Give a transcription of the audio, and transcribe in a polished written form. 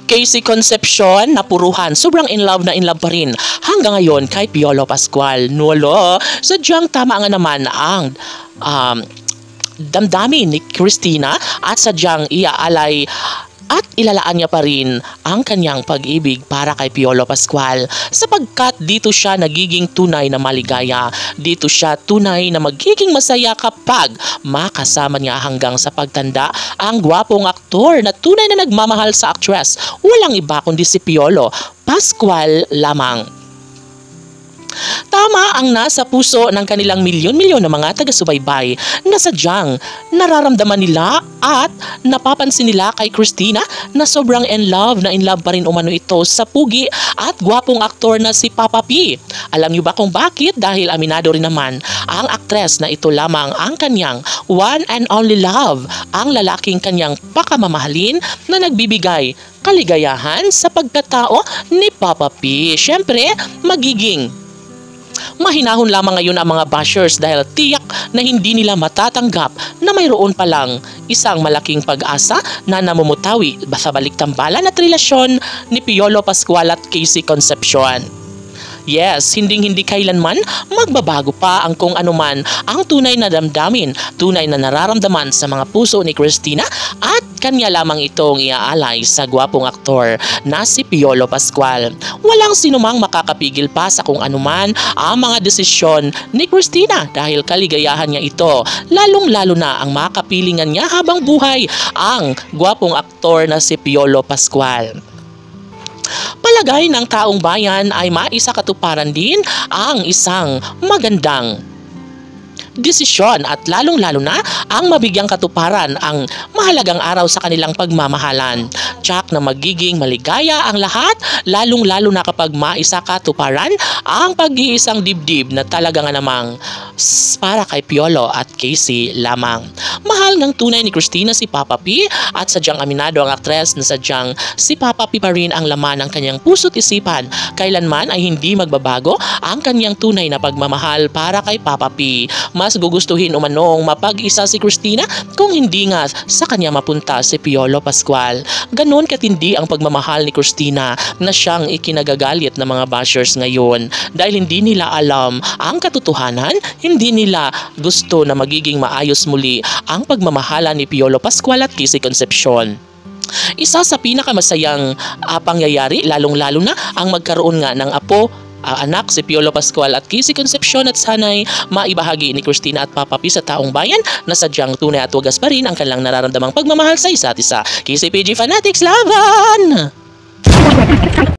Casey Concepcion, napuruhan, sobrang in love pa rin hanggang ngayon kay Piolo Pascual. Nulo, sadyang tama nga naman ang damdamin ni Christina at sadyang iaalay at ilalaan niya pa rin ang kanyang pag-ibig para kay Piolo Pascual sapagkat dito siya nagiging tunay na maligaya. Dito siya tunay na magiging masaya kapag makasama niya hanggang sa pagtanda ang gwapong aktor na tunay na nagmamahal sa actress. Walang iba kundi si Piolo Pascual lamang. Tama ang nasa puso ng kanilang milyon-milyon na mga taga-subaybay na sadyang nararamdaman nila at napapansin nila kay Christina na sobrang in love pa rin umano ito sa pugi at gwapong aktor na si Papa P. Alam niyo ba kung bakit? Dahil aminado rin naman ang aktres na ito lamang ang kanyang one and only love, ang lalaking kanyang pakamamahalin na nagbibigay kaligayahan sa pagkatao ni Papa P. Siyempre, magiging mahinahon lamang ngayon ang mga bashers dahil tiyak na hindi nila matatanggap na mayroon palang isang malaking pag-asa na namumutawi sa baliktambalan at relasyon ni Piolo Pascual at Casey Concepcion. Yes, hindi kailanman magbabago pa ang kung anuman ang tunay na damdamin, tunay na nararamdaman sa mga puso ni Christina at kanya lamang itong iaalay sa gwapong aktor na si Piolo Pascual. Walang sinumang makakapigil pa sa kung anuman ang mga desisyon ni Christina dahil kaligayahan niya ito, lalong-lalo na ang makapilingan niya habang buhay ang gwapong aktor na si Piolo Pascual. Palagay ng taong bayan ay maisakatuparan din ang isang magandang desisyon at lalong-lalo na ang mabigyang katuparan ang mahalagang araw sa kanilang pagmamahalan. Tsak na magiging maligaya ang lahat, lalong-lalo na kapag maisakatuparan ang pag-iisang dibdib na talaga nga namang para kay Piolo at Casey lamang. Mahal ng tunay ni Christina si Papa P at sadyang aminado ang aktres na sadyang si Papa P pa rin ang laman ng kanyang puso't isipan. Kailanman ay hindi magbabago ang kanyang tunay na pagmamahal para kay Papa P. Mas gugustuhin umanong mapag-isa si Christina kung hindi nga sa kanya mapunta si Piolo Pascual. Ganon katindi ang pagmamahal ni Christina na siyang ikinagagalit ng mga bashers ngayon dahil hindi nila alam ang katotohanan, hindi nila gusto na magiging maayos muli ang pagmamahala ni Piolo Pascual at Casey Concepcion. Isa sa pinakamasayang pangyayari lalong-lalo na ang magkaroon nga ng apo anak si Piolo Pascual at Casey Concepcion at sana'y maibahagi ni Christina at Papa P sa taong bayan na sadyang tunay at wagas pa rin ang kanilang nararamdamang pagmamahal sa isa't isa. KCPG Fanatics Laban!